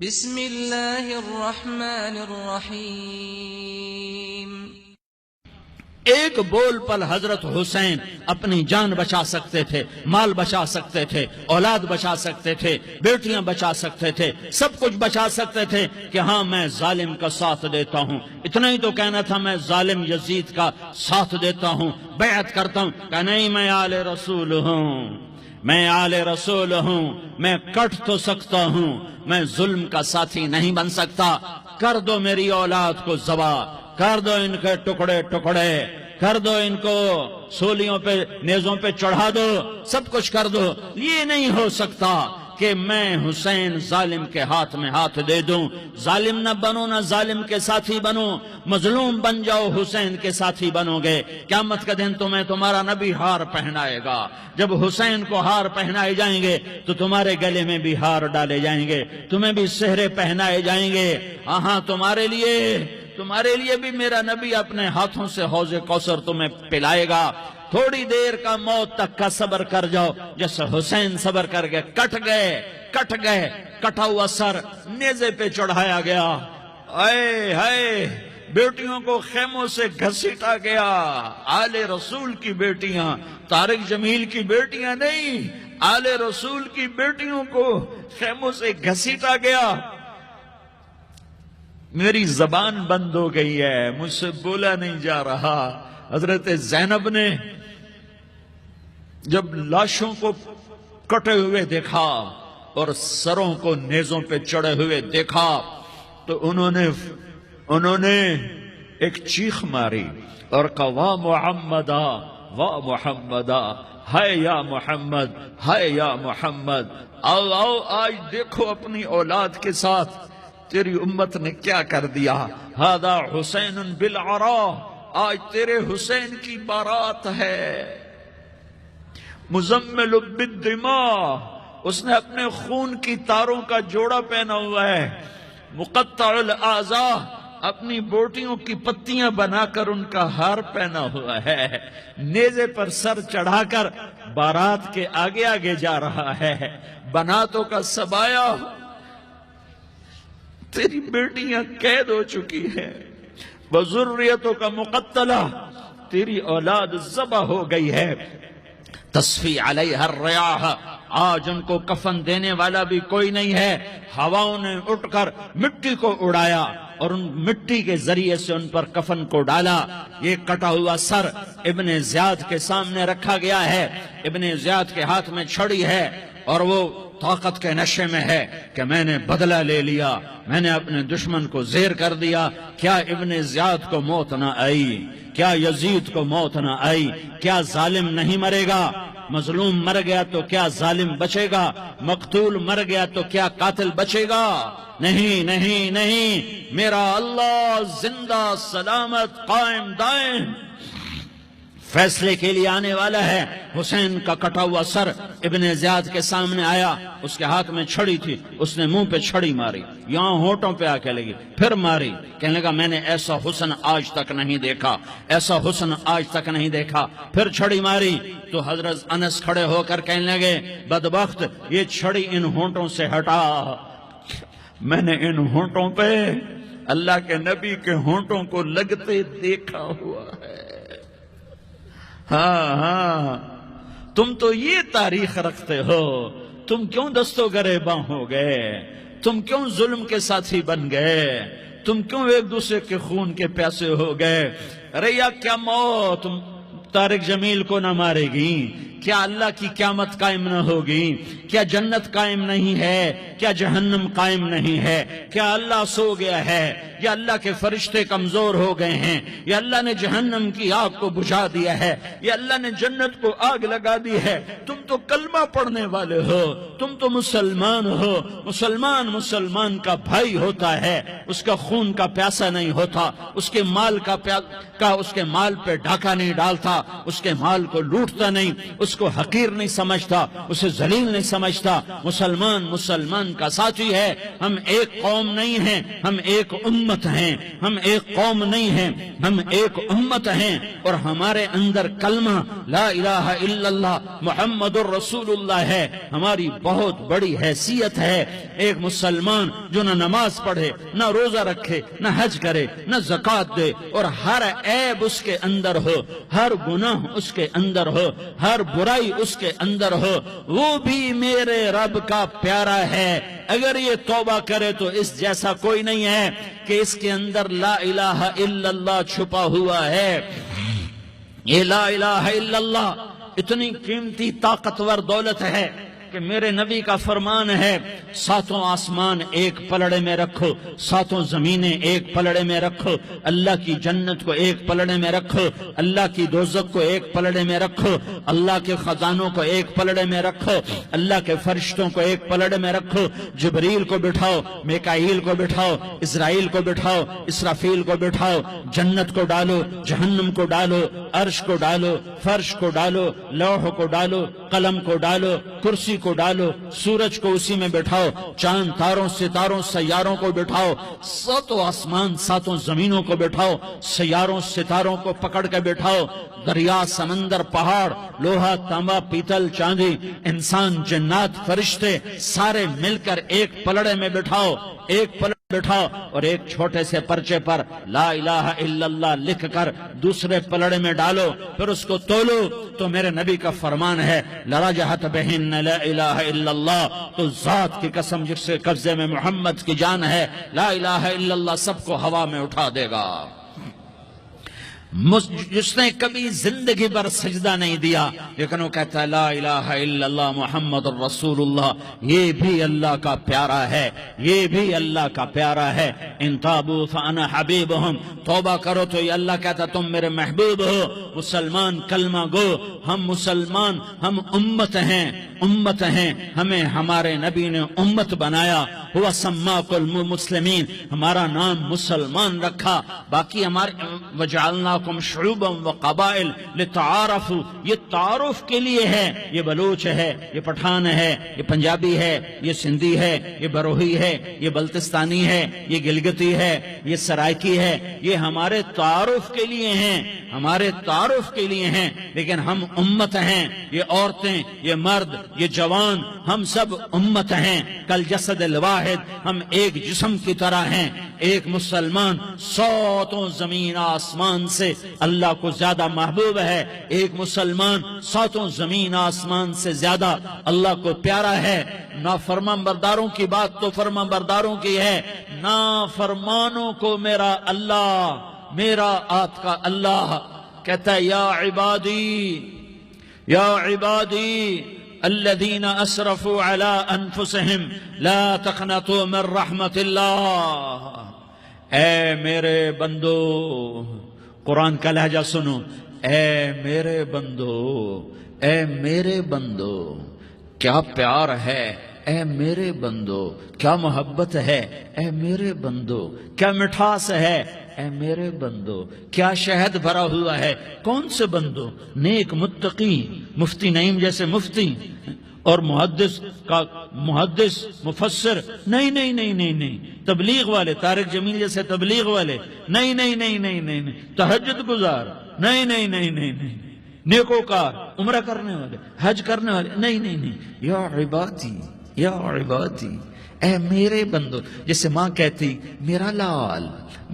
بسم اللہ الرحمن الرحیم۔ ایک بول پر حضرت حسین اپنی جان بچا سکتے تھے، مال بچا سکتے تھے، اولاد بچا سکتے تھے، بیٹیاں بچا سکتے تھے، سب کچھ بچا سکتے تھے کہ ہاں میں ظالم کا ساتھ دیتا ہوں۔ اتنا ہی تو کہنا تھا میں ظالم یزید کا ساتھ دیتا ہوں، بیعت کرتا ہوں کہ نہیں میں آل رسول ہوں، میں آل رسول ہوں، میں کٹ تو سکتا ہوں، میں ظلم کا ساتھی نہیں بن سکتا۔ کر دو میری اولاد کو ذبح، کر دو ان کے ٹکڑے ٹکڑے، کر دو ان کو سولیوں پہ نیزوں پہ چڑھا دو، سب کچھ کر دو۔ یہ نہیں ہو سکتا کہ میں حسین ظالم کے ہاتھ میں ہاتھ دے دوں۔ ظالم نہ بنو، نہ ظالم کے ساتھی بنو، مظلوم بن جاؤ، حسین کے ساتھی بنو گے۔ قیامت کا دن تمہیں تمہارا نبی ہار پہنائے گا۔ جب حسین کو ہار پہنائے جائیں گے تو تمہارے گلے میں بھی ہار ڈالے جائیں گے، تمہیں بھی سہرے پہنائے جائیں گے۔ ہاں تمہارے لیے بھی میرا نبی اپنے ہاتھوں سے حوض کوثر تمہیں پلائے گا۔ تھوڑی دیر کا موت تک کا صبر کر جاؤ، جیسے حسین صبر کر کے کٹ گئے، کٹا ہوا سر نیزے پہ چڑھایا گیا۔ اے ہائے، بیٹیوں کو خیموں سے گھسیٹا گیا۔ آل رسول کی بیٹیاں، طارق جمیل کی بیٹیاں نہیں، آل رسول کی بیٹیوں کو خیموں سے گھسیٹا گیا۔ میری زبان بند ہو گئی ہے، مجھ سے بولا نہیں جا رہا۔ حضرت زینب نے جب لاشوں کو کٹے ہوئے دیکھا اور سروں کو نیزوں پہ چڑھے ہوئے دیکھا تو انہوں نے ایک چیخ ماری اور کہا واہ محمدہ، واہ محمدہ، ہائے یا محمد، ہائے یا محمد۔ آؤ آج دیکھو اپنی اولاد کے ساتھ تیری امت نے کیا کر دیا۔ ہذا حسین بالعراء، آج تیرے حسین کی بارات ہے۔ مزمل بالدماء، اس نے اپنے خون کی تاروں کا جوڑا پہنا ہوا ہے۔ مقطع الاعضاء، اپنی بوٹیوں کی پتیاں بنا کر ان کا ہار پہنا ہوا ہے۔ نیزے پر سر چڑھا کر بارات کے آگے آگے جا رہا ہے۔ بناتوں کا سبایا، تیری بیٹیاں قید ہو چکی ہیں۔ وذریتوں کا مقتلہ، تیری اولاد ذبح ہو گئی ہے۔ تصفی علیہ الریاح، آج ان کو کفن دینے والا بھی کوئی نہیں ہے۔ ہواؤں نے اٹھ کر مٹی کو اڑایا اور ان مٹی کے ذریعے سے ان پر کفن کو ڈالا۔ یہ کٹا ہوا سر ابن زیاد کے سامنے رکھا گیا ہے۔ ابن زیاد کے ہاتھ میں چھڑی ہے اور وہ طاقت کے نشے میں ہے کہ میں نے بدلہ لے لیا، میں نے اپنے دشمن کو زیر کر دیا۔ کیا ابن زیاد کو موت نہ آئی؟ کیا یزید کو موت نہ آئی؟ کیا ظالم نہیں مرے گا؟ مظلوم مر گیا تو کیا ظالم بچے گا؟ مقتول مر گیا تو کیا قاتل بچے گا؟ نہیں نہیں نہیں، میرا اللہ زندہ سلامت قائم دائم فیصلے کے لیے آنے والا ہے۔ حسین کا کٹا ہوا سر ابن زیاد کے سامنے آیا، اس کے ہاتھ میں چھڑی تھی، اس نے منہ پہ چھڑی ماری، یہاں ہونٹوں پہ آ کے لگی، پھر ماری، کہنے لگا میں نے ایسا حسن آج تک نہیں دیکھا، ایسا حسن آج تک نہیں دیکھا۔ پھر چھڑی ماری تو حضرت انس کھڑے ہو کر کہنے لگے بدبخت، یہ چھڑی ان ہونٹوں سے ہٹا۔ میں نے ان ہونٹوں پہ اللہ کے نبی کے ہونٹوں کو لگتے دیکھا ہوا ہے۔ ہاں تم تو یہ تاریخ رکھتے ہو، تم کیوں دستوں گریباں ہو گئے؟ تم کیوں ظلم کے ساتھی بن گئے؟ تم کیوں ایک دوسرے کے خون کے پیاسے ہو گئے؟ ارے یا کیا موت طارق جمیل کو نہ مارے گی؟ کیا اللہ کی قیامت قائم نہ ہوگی؟ کیا جنت قائم نہیں ہے؟ کیا جہنم قائم نہیں ہے؟ کیا اللہ سو گیا ہے؟ یا اللہ کے فرشتے کمزور ہو گئے ہیں؟ یا اللہ نے جہنم کی آگ کو بجھا دیا ہے؟ یا اللہ نے جنت کو آگ لگا دی ہے؟ تم تو کلمہ پڑھنے والے ہو، تم تو مسلمان ہو۔ مسلمان کا بھائی ہوتا ہے، اس کا خون کا پیاسا نہیں ہوتا، اس کے مال پہ ڈاکہ نہیں ڈالتا، اس کے مال کو لوٹتا نہیں، اس اس کو حقیر نہیں سمجھتا، اسے ذلیل نہیں سمجھتا۔ مسلمان مسلمان کا ساتھی ہے۔ ہم ایک قوم نہیں ہیں، ہم ایک امت ہیں۔ ہم ایک قوم نہیں ہیں، ہم ایک امت ہیں، اور ہمارے اندر کلمہ لا الہ الا اللہ محمد الرسول اللہ ہے۔ ہماری بہت بڑی حیثیت ہے۔ ایک مسلمان جو نہ نماز پڑھے، نہ روزہ رکھے، نہ حج کرے، نہ زکوٰۃ دے، اور ہر عیب اس کے اندر ہو، ہر گناہ اس کے اندر ہو، ہر برائی اس کے اندر ہو، وہ بھی میرے رب کا پیارا ہے۔ اگر یہ توبہ کرے تو اس جیسا کوئی نہیں ہے کہ اس کے اندر لا الہ الا اللہ چھپا ہوا ہے۔ یہ لا الہ الا اللہ اتنی قیمتی طاقتور دولت ہے کہ میرے نبی کا فرمان ہے، ساتوں آسمان ایک پلڑے میں رکھو، ساتوں زمینیں ایک پلڑے میں رکھو، اللہ کی جنت کو ایک پلڑے میں رکھو، اللہ کی دوزخ کو ایک پلڑے میں رکھو، اللہ کے خزانوں کو ایک پلڑے میں رکھو، اللہ کے فرشتوں کو ایک پلڑے میں رکھو، جبریل کو بٹھاؤ، میکائیل کو بٹھاؤ، اسرائیل کو بٹھاؤ، اسرافیل کو بٹھاؤ، جنت کو ڈالو، جہنم کو ڈالو، عرش کو ڈالو، فرش کو ڈالو، لوح کو ڈالو، قلم کو ڈالو، کرسی کو ڈالو، سورج کو اسی میں بٹھاؤ، چاند تاروں ستاروں سیاروں کو بٹھاؤ، ساتوں آسمان ساتوں زمینوں کو بٹھاؤ، سیاروں ستاروں کو پکڑ کے بٹھاؤ، دریا سمندر پہاڑ لوہا تانبا پیتل چاندی انسان جنات فرشتے سارے مل کر ایک پلڑے میں بٹھاؤ، ایک پلڑے بٹھاؤ، اور ایک چھوٹے سے پرچے پر لا الہ الا اللہ لکھ کر دوسرے پلڑے میں ڈالو، پھر اس کو تولو تو میرے نبی کا فرمان ہے لرجحت بہن لا الہ الا اللہ، تو ذات کی قسم جس سے قبضے میں محمد کی جان ہے، لا الہ الا اللہ سب کو ہوا میں اٹھا دے گا۔ جس نے کبھی زندگی پر سجدہ نہیں دیا لیکن وہ کہتا ہے لا الہ الا اللہ محمد الرسول اللہ، یہ بھی اللہ کا پیارا ہے، یہ بھی اللہ کا پیارا ہے۔ ان تابوا فانا حبیبہم، توبہ کرو تو یہ اللہ کہتا تم میرے محبوب ہو۔ مسلمان کلمہ گو، ہم مسلمان، ہم امت ہیں، امت ہیں، ہمیں ہمارے نبی نے امت بنایا، ہوا سماکم المسلمین، ہمارا نام مسلمان رکھا، باقی ہمارے وجعلناکم شعوبا وقبائل لتعارفوا، یہ تعارف کے لیے ہے، یہ بلوچ ہے، یہ پٹھان ہے، یہ پنجابی ہے، یہ سندھی ہے، یہ بروہی ہے، یہ بلتستانی ہے، یہ گلگتی ہے، یہ سرائکی ہے، یہ ہمارے تعارف کے لیے ہیں، ہمارے تعارف کے لیے ہیں، لیکن ہم امت ہیں، یہ عورتیں، یہ مرد، یہ جوان، ہم سب امت ہیں، کل جسد الواحد، ہم ایک جسم کی طرح ہیں۔ ایک مسلمان ساتوں زمین آسمان سے اللہ کو زیادہ محبوب ہے، ایک مسلمان ساتوں زمین آسمان سے زیادہ اللہ کو پیارا ہے۔ نافرمان برداروں کی بات تو فرمان برداروں کی ہے، نافرمانوں کو میرا اللہ، میرا آپ کا اللہ کہتا ہے یا عبادی الذین اسرفوا علی انفسہم لا تقنطوا من رحمت اللہ، اے میرے بندو، قرآن کا لہجہ سنو، اے میرے بندو، اے میرے بندو، کیا پیار ہے، اے میرے بندو، کیا محبت ہے، اے میرے بندو، کیا مٹھاس ہے، اے میرے بندو، کیا شہد بھرا ہوا ہے۔ کون سے بندو؟ نیک متقی، مفتی نعیم جیسے مفتی اور محدث مفسر، نہیں نہیں نہیں نہیں نہیں، تبلیغ والے، طارق جمیل جیسے تبلیغ والے، نہیں نہیں نہیں نہیں نہیں نہیں، تہجد گزار، نہیں نہیں نہیں نہیں نہیں، نیکوکار، عمرہ کرنے والے، حج کرنے والے، نہیں نہیں نہیں، یا عبادی، یا عبادی، اے میرے بندو، جیسے ماں کہتی میرا لال،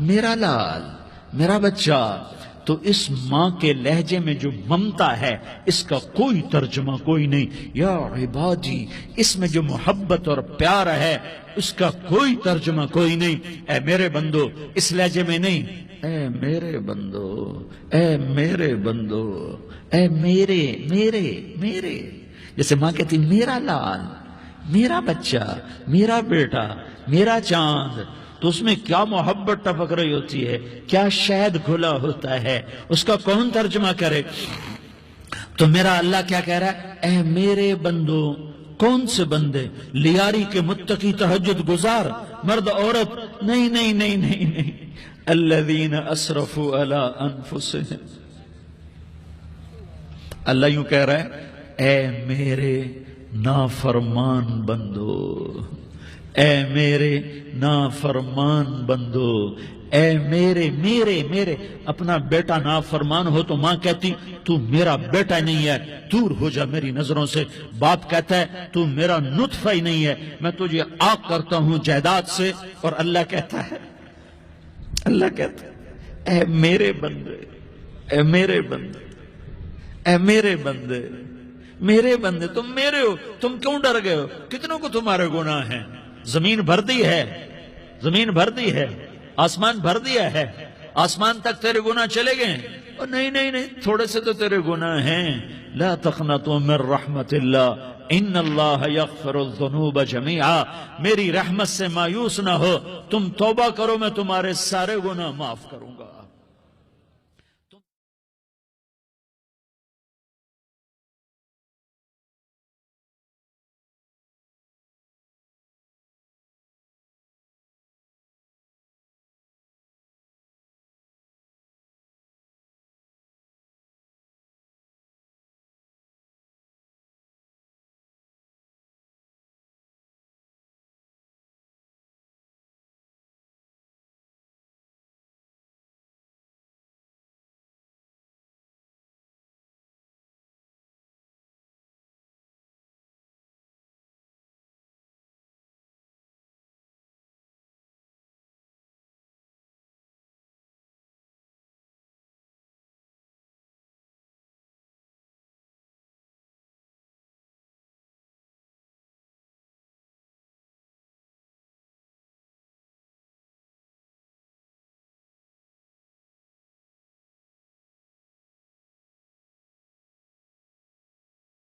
میرا لال، میرا بچہ، تو اس ماں کے لہجے میں جو ممتا ہے اس کا کوئی ترجمہ کوئی نہیں۔ یا عبادی، اس میں جو محبت اور پیار ہے اس کا کوئی ترجمہ کوئی نہیں۔ اے میرے بندو، اس لہجے میں نہیں، اے میرے بندو، اے میرے بندو، اے میرے میرے میرے، جیسے ماں کہتی میرا لال، میرا بچہ، میرا بیٹا، میرا چاند، تو اس میں کیا محبت ٹپک رہی ہوتی ہے، کیا شہد گھلا ہوتا ہے، اس کا کون ترجمہ کرے؟ تو میرا اللہ کیا کہہ رہا ہے؟ اے میرے بندو، کون سے بندے؟ لیاری کے متقی، تہجد گزار، مرد عورت، نہیں نہیں نہیں نہیں نہیں، الذین اسرفوا علی انفسہم، اللہ یوں کہہ رہا ہے اے میرے نافرمان بندو، اے میرے نافرمان بندو، اے میرے میرے میرے اپنا بیٹا نافرمان ہو تو ماں کہتی تو میرا بیٹا نہیں ہے، دور ہو جا میری نظروں سے۔ باپ کہتا ہے تو میرا نطفہ ہی نہیں ہے، میں تجھے عاق کرتا ہوں جائیداد سے۔ اور اللہ کہتا ہے اے میرے بندے، اے میرے بندے، اے میرے بندے، میرے بندے، تم میرے ہو، تم کیوں ڈر گئے ہو؟ کتنوں کو تمہارے گناہ ہیں؟ زمین بھر دی ہے، زمین بھر دی ہے، آسمان بھر دیا ہے، آسمان تک تیرے گناہ چلے گئے؟ اور نہیں نہیں نہیں، تھوڑے سے تو تیرے گناہ ہیں۔ لا تقنطوا من رحمت اللہ ان اللہ یغفر الذنوب جمیعا، میری رحمت سے مایوس نہ ہو، تم توبہ کرو میں تمہارے سارے گناہ معاف کروں۔